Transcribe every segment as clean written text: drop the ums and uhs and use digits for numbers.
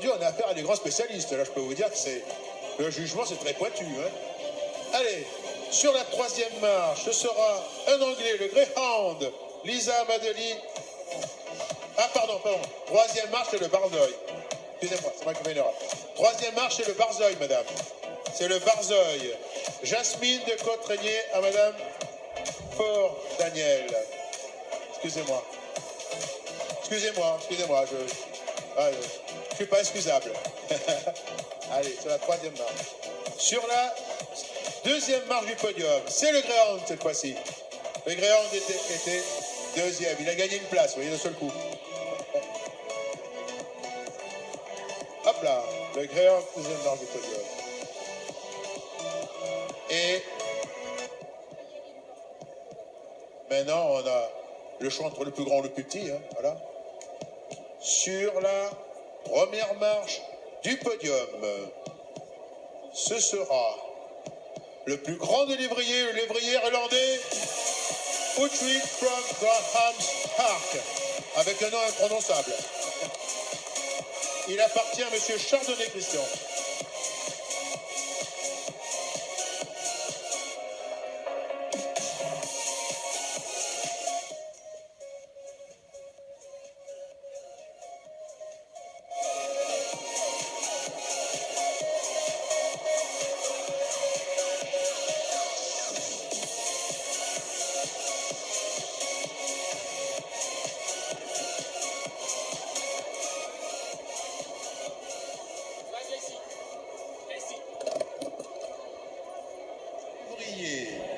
aujourd'hui, on a affaire à des grands spécialistes. Là, je peux vous dire que le jugement, c'est très pointu. Hein. Allez, sur la troisième marche, ce sera un Anglais, le Greyhound, Lisa Madeli. Ah, pardon. Troisième marche, c'est le Barzeuil. Excusez-moi, c'est moi qui fais une erreur. Troisième marche, c'est le Barzeuil, madame. C'est le Barzeuil. Jasmine de Côte-Régnier à madame Fort Daniel. Excusez-moi. Excusez-moi, je suis pas excusable. Allez, c'est la troisième marche. Sur la deuxième marche du podium, c'est le Greyhound cette fois-ci. Le Greyhound était deuxième. Il a gagné une place, vous voyez, d'un seul coup. Hop là, le Greyhound, deuxième marche du podium. Et maintenant, on a le choix entre le plus grand et le plus petit, hein, voilà. Sur la première marche du podium, ce sera le plus grand des lévriers, le lévrier irlandais, Uhtred from Graham's Park, avec un nom imprononçable. Il appartient à M. Chardonnay-Christian.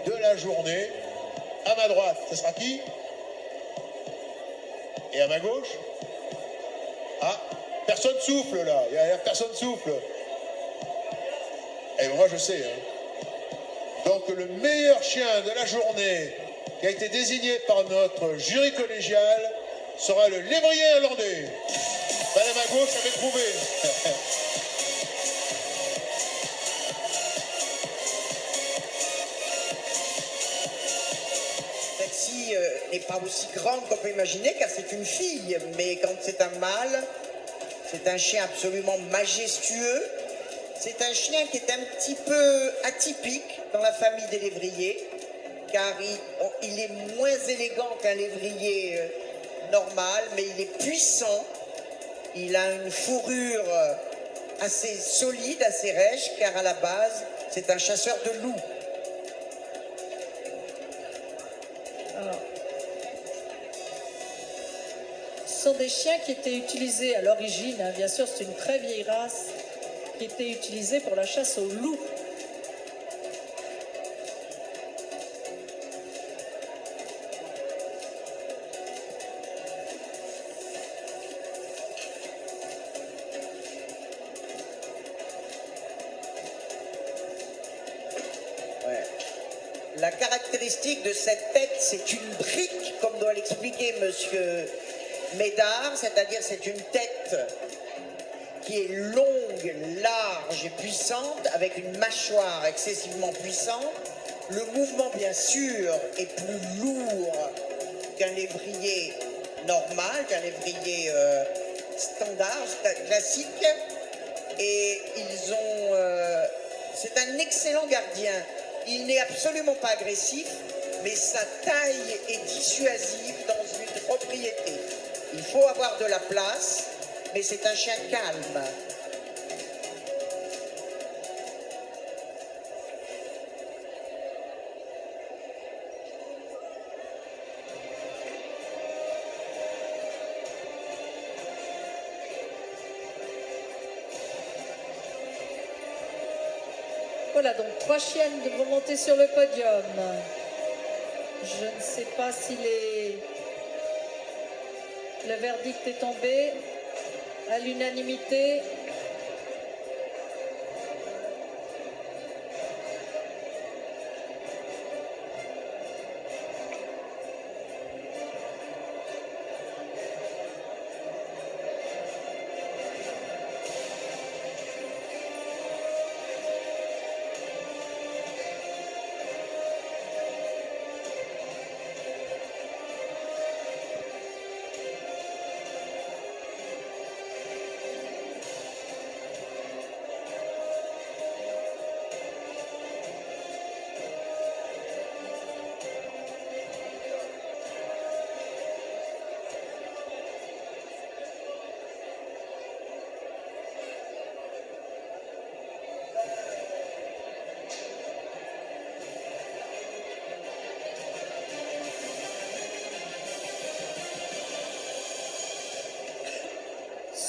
De la journée, à ma droite, ce sera qui? Et à ma gauche? Ah, personne souffle là, personne souffle. Et moi je sais. Hein. Donc le meilleur chien de la journée qui a été désigné par notre jury collégial sera le lévrier irlandais. Madame à gauche avait trouvé. N'est pas aussi grande qu'on peut imaginer car c'est une fille, mais quand c'est un mâle, c'est un chien absolument majestueux. C'est un chien qui est un petit peu atypique dans la famille des lévriers car il est moins élégant qu'un lévrier normal, mais il est puissant. Il a une fourrure assez solide, assez rêche, car à la base, c'est un chasseur de loups. Ce sont des chiens qui étaient utilisés à l'origine, hein, bien sûr c'est une très vieille race, qui était utilisée pour la chasse aux loups. Ouais. La caractéristique de cette tête, c'est une brique, comme doit l'expliquer monsieur Médard, c'est-à-dire c'est une tête qui est longue, large et puissante, avec une mâchoire excessivement puissante. Le mouvement, bien sûr, est plus lourd qu'un lévrier normal, qu'un lévrier standard, classique. Et ils ont... c'est un excellent gardien. Il n'est absolument pas agressif, mais sa taille est dissuasive dans une propriété. Il faut avoir de la place, mais c'est un chien calme. Voilà, donc 3 chiennes vont monter sur le podium. Je ne sais pas si le verdict est tombé à l'unanimité.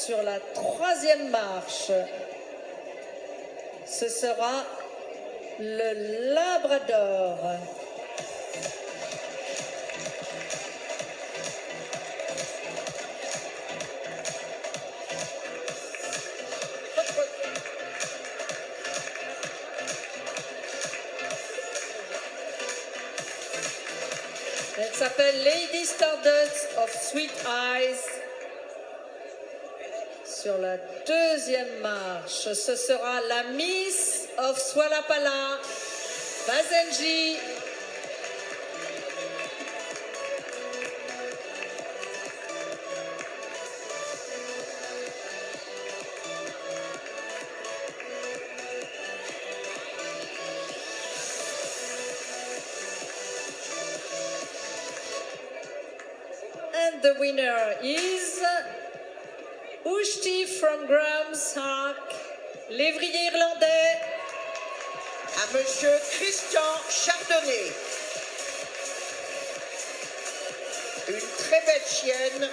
sur la troisième marche, ce sera le Labrador. Elle s'appelle Lady Stardust of Sweet Eyes. Sur la deuxième marche, ce sera la Miss of Swalapala, Bazenji. And the winner is Ushti from Graham's Park, lévrier irlandais. À monsieur Christian Chardonnay. Une très belle chienne